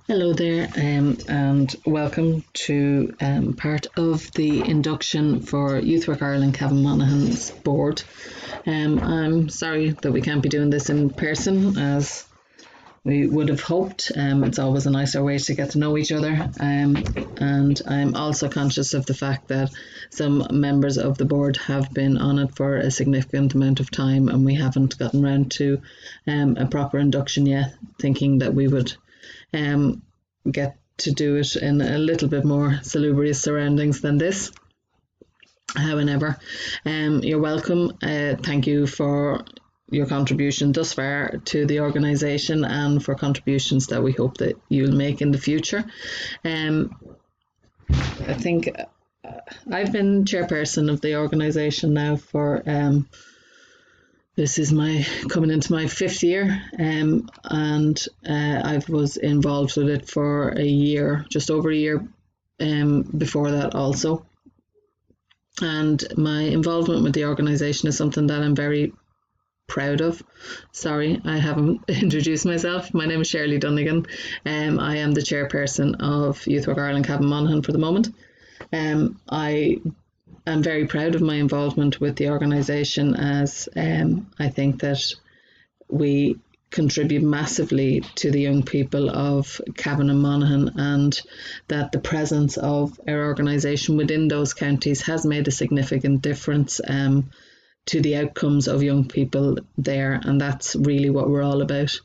Hello there, and welcome to part of the induction for Youth Work Ireland Cavan Monaghan's board. I'm sorry that we can't be doing this in person as we would have hoped. It's always a nicer way to get to know each other, and I'm also conscious of the fact that some members of the board have been on it for a significant amount of time, and we haven't gotten round to a proper induction yet, thinking that we would get to do it in a little bit more salubrious surroundings than this. However, you're welcome. Thank you for your contribution thus far to the organisation and for contributions that we hope that you'll make in the future. I think I've been chairperson of the organisation now for this is coming into my fifth year, and I was involved with it for a year, just over a year, before that also. And my involvement with the organisation is something that I'm very proud of. Sorry, I haven't introduced myself. My name is Shirley Dunnigan. I am the chairperson of Youth Work Ireland Cavan Monaghan for the moment. I'm very proud of my involvement with the organisation, as I think that we contribute massively to the young people of Cavan and Monaghan, and that the presence of our organisation within those counties has made a significant difference to the outcomes of young people there, and that's really what we're all about.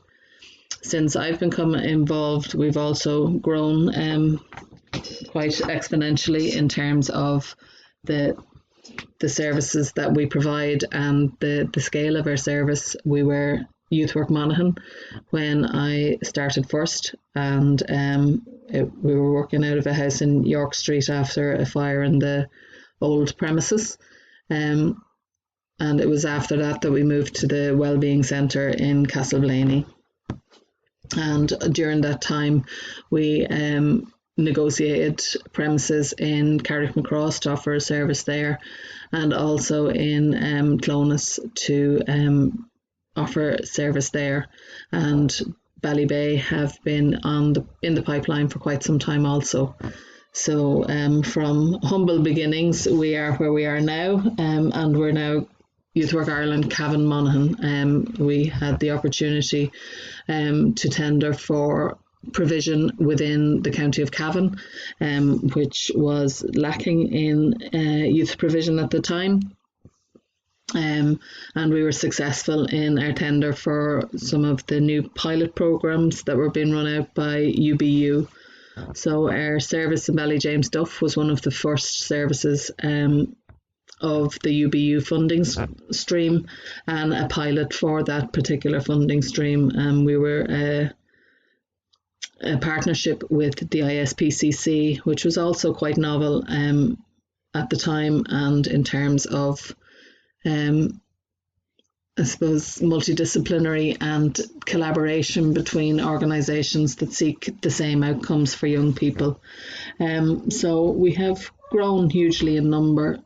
Since I've become involved, we've also grown quite exponentially in terms of the services that we provide and the scale of our service. We were Youth Work Monaghan when I started first, and we were working out of a house in York Street after a fire in the old premises, and it was after that we moved to the Wellbeing Centre in Castleblaney. And during that time we negotiated premises in Carrickmacross to offer a service there, and also in Clones to offer service there, and Ballybay have been in the pipeline for quite some time also. So from humble beginnings we are where we are now, and we're now Youth Work Ireland Cavan Monaghan. We had the opportunity to tender for provision within the county of Cavan, which was lacking in youth provision at the time. And we were successful in our tender for some of the new pilot programmes that were being run out by UBU. So our service in Ballyjamesduff was one of the first services of the UBU funding stream, and a pilot for that particular funding stream. We were a partnership with the ISPCC, which was also quite novel at the time, and in terms of I suppose multidisciplinary and collaboration between organisations that seek the same outcomes for young people. So we have grown hugely in number.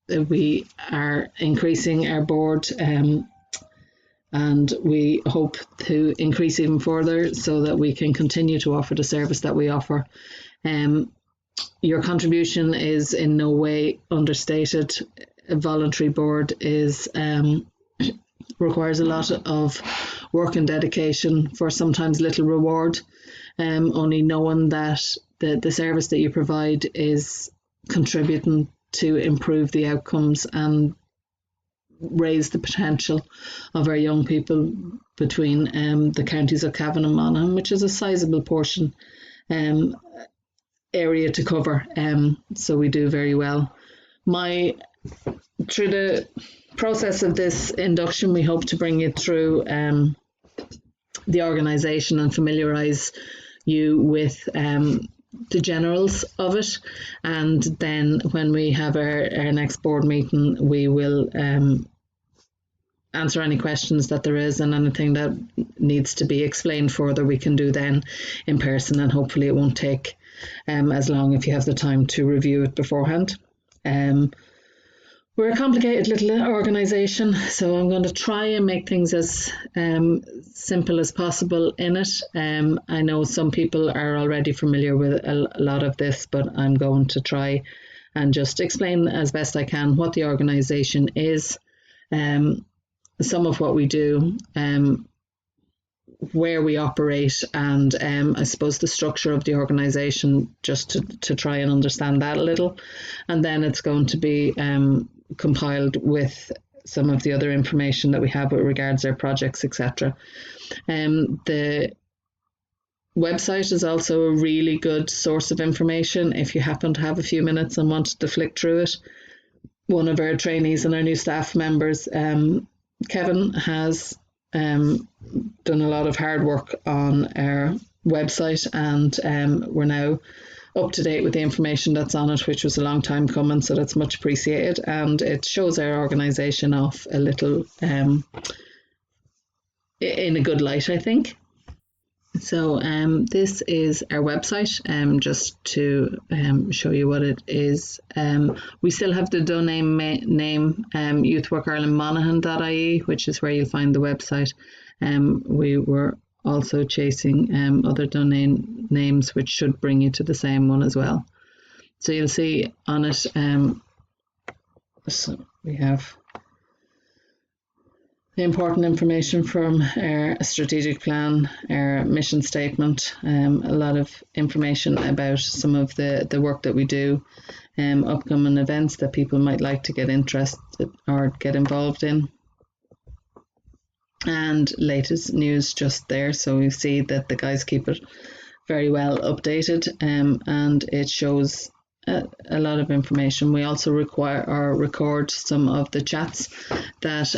We are increasing our board, and we hope to increase even further so that we can continue to offer the service that we offer. Your contribution is in no way understated. A voluntary board requires a lot of work and dedication for sometimes little reward. Only knowing that the service that you provide is contributing to improve the outcomes and raise the potential of our young people between the counties of Cavan and Monaghan, which is a sizable portion area to cover. So we do very well. Through the process of this induction, we hope to bring you through the organisation and familiarise you with the generals of it, and then when we have our next board meeting, we will answer any questions that there is, and anything that needs to be explained further we can do then in person, and hopefully it won't take as long if you have the time to review it beforehand. We're a complicated little organisation, so I'm going to try and make things as simple as possible in it. I know some people are already familiar with a lot of this, but I'm going to try and just explain as best I can what the organisation is, some of what we do, where we operate, and I suppose the structure of the organisation, just to try and understand that a little. And then it's going to be compiled with some of the other information that we have with regards to our projects, etc. The website is also a really good source of information if you happen to have a few minutes and wanted to flick through it. One of our trainees and our new staff members, Kevin, has done a lot of hard work on our website, and we're now up to date with the information that's on it, which was a long time coming, so that's much appreciated, and it shows our organisation off a little in a good light, I think. So this is our website, just to show you what it is. We still have the domain name youthworkirelandmonaghan.ie, which is where you'll find the website. We were also chasing other domain names, which should bring you to the same one as well. So you'll see on it, so we have the important information from our strategic plan, our mission statement, a lot of information about some of the work that we do, upcoming events that people might like to get interested or get involved in, and latest news just there. So you see that the guys keep it very well updated, and it shows a lot of information. We also record some of the chats that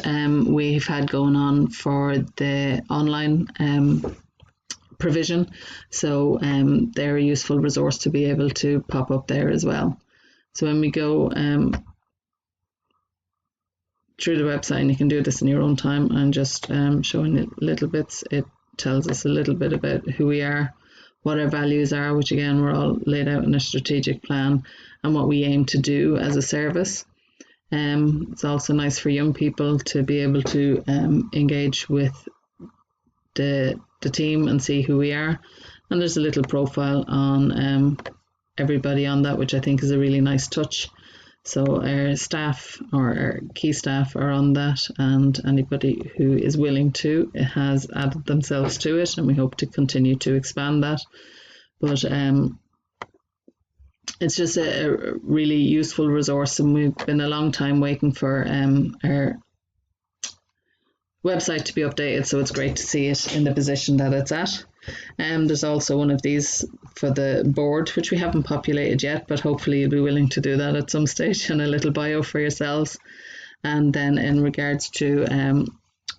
we've had going on for the online provision, so they're a useful resource to be able to pop up there as well. So when we go through the website, and you can do this in your own time, and just showing it little bits, it tells us a little bit about who we are, what our values are, which again were all laid out in a strategic plan, and what we aim to do as a service. It's also nice for young people to be able to engage with the team and see who we are. And there's a little profile on everybody on that, which I think is a really nice touch. So our staff, or our key staff, are on that, and anybody who is willing to has added themselves to it, and we hope to continue to expand that. But it's just a really useful resource, and we've been a long time waiting for our website to be updated, so it's great to see it in the position that it's at. There's also one of these for the board, which we haven't populated yet, but hopefully you'll be willing to do that at some stage, and a little bio for yourselves. And then in regards to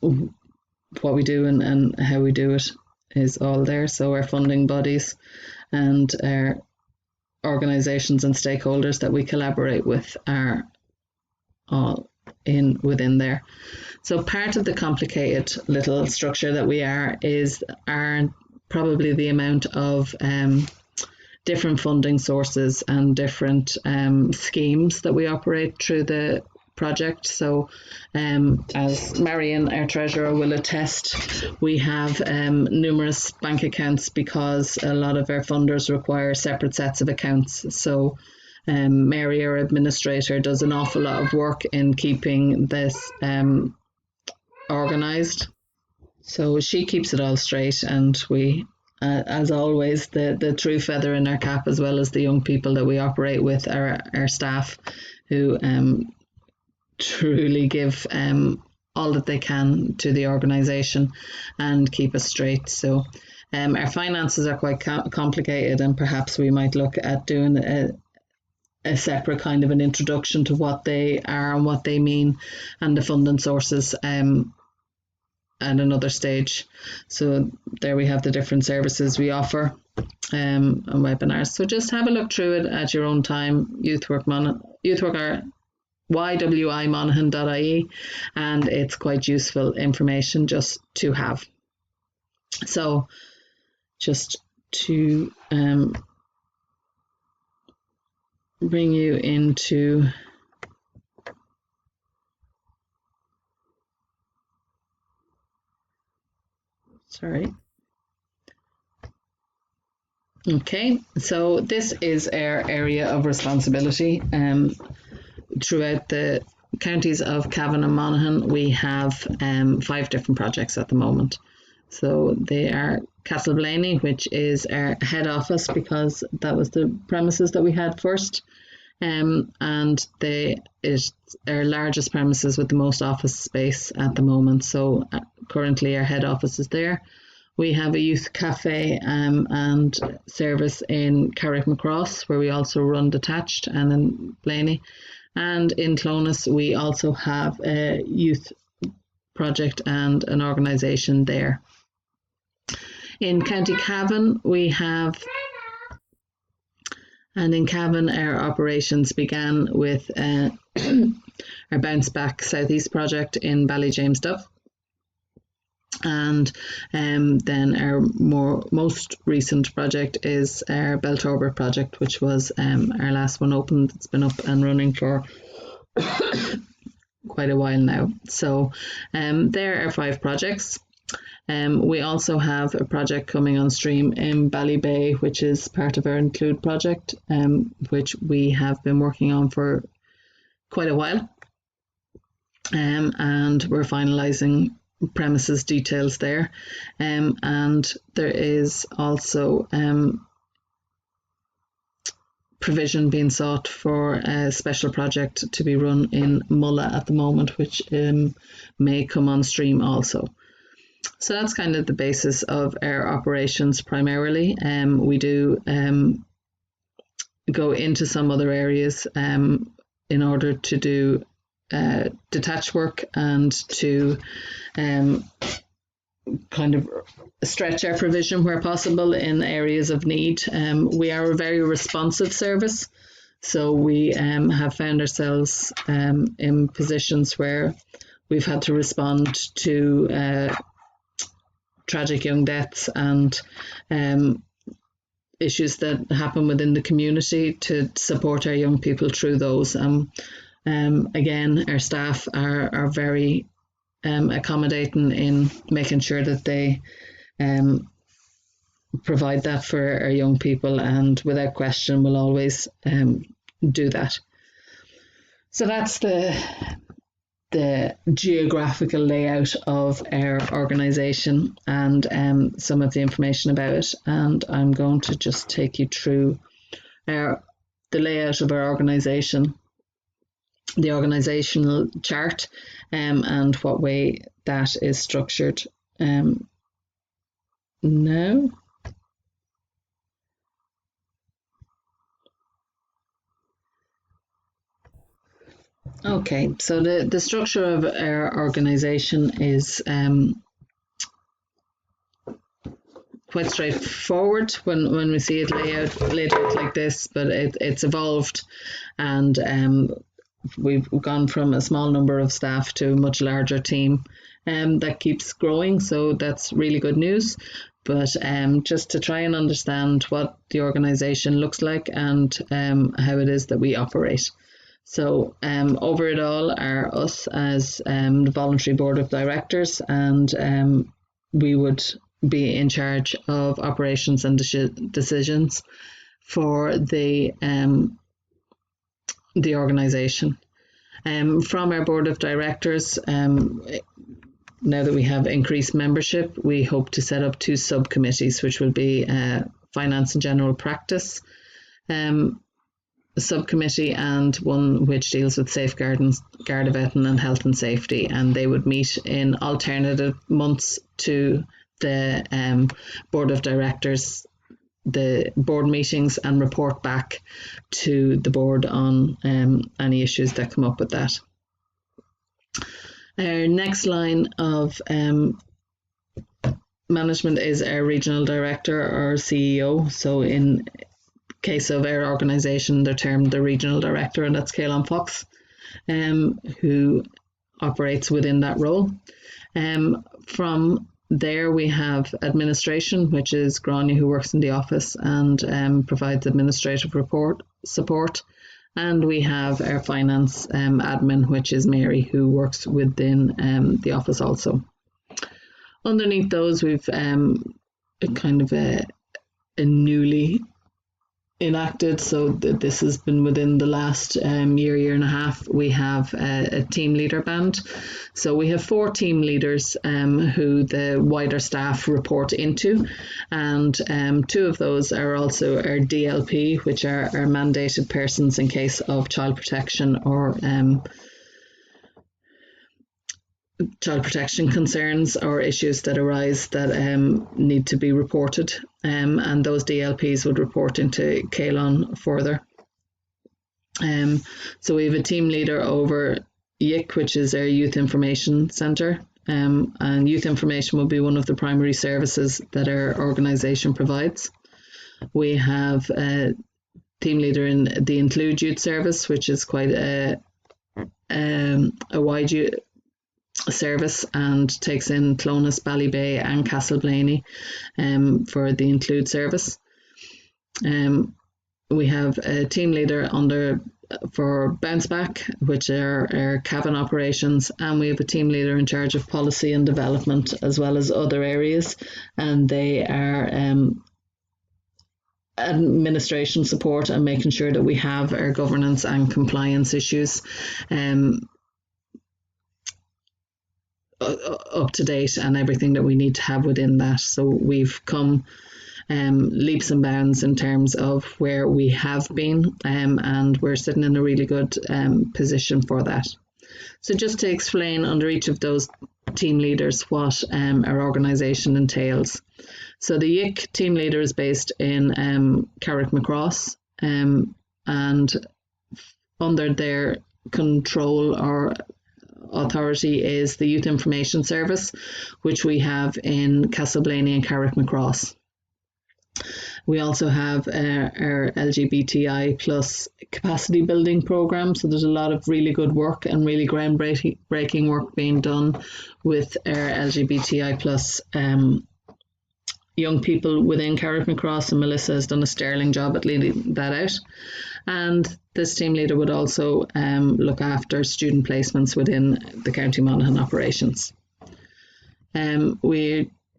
what we do and how we do it is all there. So our funding bodies and our organisations and stakeholders that we collaborate with are all within there. So part of the complicated little structure that we are probably the amount of different funding sources and different schemes that we operate through the project. So as Marion, our treasurer, will attest, we have numerous bank accounts because a lot of our funders require separate sets of accounts. So Mary, our administrator, does an awful lot of work in keeping this organised. So she keeps it all straight, and we, as always, the true feather in our cap, as well as the young people that we operate with, our staff, who truly give all that they can to the organisation and keep us straight. So our finances are quite complicated, and perhaps we might look at doing a separate kind of an introduction to what they are and what they mean, and the funding sources at another stage. So there we have the different services we offer and webinars. So just have a look through it at your own time. YWIMonaghan.ie, and it's quite useful information just to have. So just to bring you into Sorry. Okay, so this is our area of responsibility. Throughout the counties of Cavan and Monaghan, we have 5 different projects at the moment. So they are Castleblaney, which is our head office because that was the premises that we had first. And it's our largest premises with the most office space at the moment. So currently our head office is there. We have a youth cafe and service in Carrickmacross, where we also run detached, and in Blaney. And in Clones, we also have a youth project and an organisation there. In County Cavan, we have, and in Cavan, our operations began with our Bounce Back Southeast project in Ballyjamesduff. And then our most recent project is our Beltober project, which was our last one opened. It's been up and running for quite a while now. So there are 5 projects. We also have a project coming on stream in Ballybay, which is part of our Include project, which we have been working on for quite a while. And we're finalising premises details there. And there is also provision being sought for a special project to be run in Mulla at the moment, which may come on stream also. So that's kind of the basis of our operations primarily. We do go into some other areas in order to do detached work and to kind of stretch our provision where possible in areas of need. We are a very responsive service, so we have found ourselves in positions where we've had to respond to tragic young deaths and issues that happen within the community to support our young people through those. Again, our staff are very accommodating in making sure that they provide that for our young people, and without question will always do that. So that's the geographical layout of our organisation and some of the information about it. And I'm going to just take you through the layout of our organisation, the organisational chart, and what way that is structured now. Okay, so the structure of our organisation is quite straightforward when we see it laid out like this, but it's evolved, and we've gone from a small number of staff to a much larger team that keeps growing, so that's really good news. But just to try and understand what the organisation looks like and how it is that we operate. So over it all are us as the voluntary board of directors, and we would be in charge of operations and decisions for the organisation. From our board of directors, now that we have increased membership, we hope to set up 2 subcommittees, which will be finance and general practice subcommittee, and one which deals with safeguarding, Gardavetting and health and safety, and they would meet in alternative months to the board of directors, the board meetings, and report back to the board on any issues that come up with that. Our next line of management is our regional director or CEO. So in case of our organisation, they're termed the regional director, and that's Caelan Fox, who operates within that role. From there we have administration, which is Grania, who works in the office and provides administrative support. And we have our finance admin, which is Mary, who works within the office also. Underneath those, we've kind of a newly enacted, so this has been within the last year and a half. We have a team leader band. So we have 4 team leaders who the wider staff report into, and 2 of those are also our DLP, which are our mandated persons in case of child protection or child protection concerns or issues that arise that need to be reported, and those DLPs would report into Caelan further. So we have a team leader over YIC, which is our Youth Information Centre, and youth information will be one of the primary services that our organisation provides. We have a team leader in the Include Youth Service, which is quite a wide service and takes in Clones, Ballybay and Castleblaney for the Include service. We have a team leader for Bounce Back, which are our Cavan operations, and we have a team leader in charge of policy and development as well as other areas, and they are administration support and making sure that we have our governance and compliance issues up to date and everything that we need to have within that. So we've come leaps and bounds in terms of where we have been, and we're sitting in a really good position for that. So just to explain under each of those team leaders what our organisation entails. So the YIC team leader is based in Carrickmacross, and under their control or authority is the Youth Information Service, which we have in Castleblaney and Carrickmacross. We also have our LGBTI plus capacity building program. So there's a lot of really good work and really groundbreaking work being done with our LGBTI plus young people within Carrickmacross, and Melissa has done a sterling job at leading that out. And this team leader would also look after student placements within the County Monaghan operations.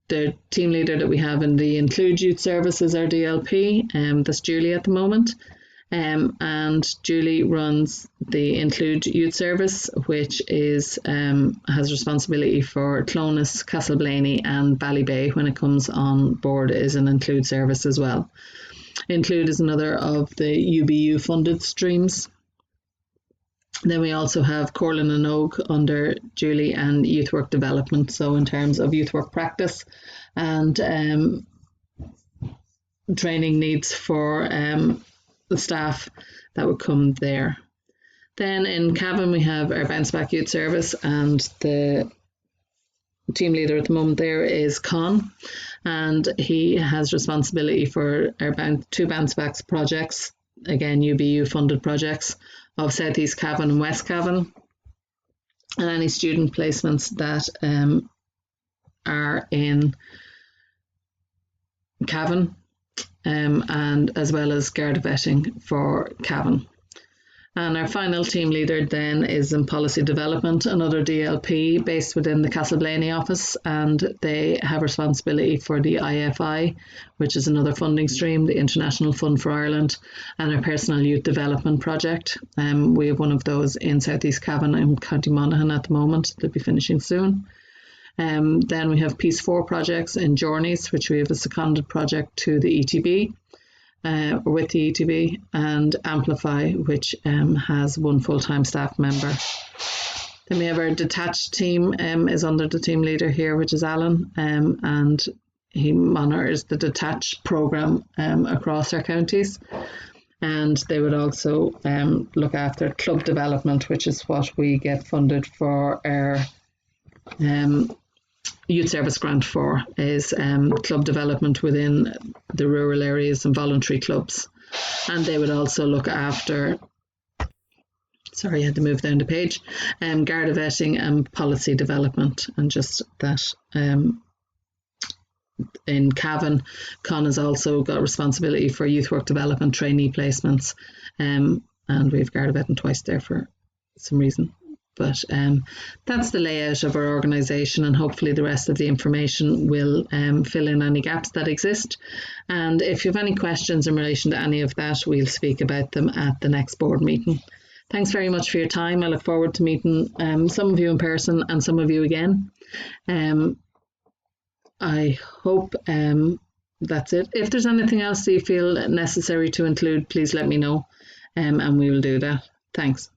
The team leader that we have in the Include Youth Service is our DLP, that's Julie at the moment. And Julie runs the Include Youth Service, which is has responsibility for Clones, Castleblaney and Ballybay when it comes on board is an Include service as well. Include is another of the UBU funded streams. Then we also have Corlin and Oak under Julie and youth work development. So in terms of youth work practice and training needs for the staff that would come there. Then in Cavan we have our Bounce Back Youth Service, and the team leader at the moment there is Con, and he has responsibility for our 2 Bounce Backs projects, again UBU funded projects, of South East Cavan and West Cavan, and any student placements that are in Cavan, and as well as Garda vetting for Cavan. And our final team leader then is in policy development, another DLP based within the Castleblaney office, and they have responsibility for the IFI, which is another funding stream, the International Fund for Ireland, and our personal youth development project. We have one of those in South East Cavan and County Monaghan at the moment. They'll be finishing soon. Then we have Peace 4 projects in Journeys, which we have a seconded project to the ETB. With the ETB, and Amplify, which has 1 full-time staff member. Then we have our detached team is under the team leader here, which is Alan, and he monitors the detached programme across our counties. And they would also look after club development, which is what we get funded for our youth service grant for, is club development within the rural areas and voluntary clubs. And they would also look after, sorry I had to move down the page, Garda vetting and policy development. And just that in Cavan, Con has also got responsibility for youth work development trainee placements, and we've Garda vetting twice there for some reason. But that's the layout of our organisation, and hopefully the rest of the information will fill in any gaps that exist. And if you have any questions in relation to any of that, we'll speak about them at the next board meeting. Thanks very much for your time. I look forward to meeting some of you in person and some of you again. I hope that's it. If there's anything else that you feel necessary to include, please let me know, and we will do that. Thanks.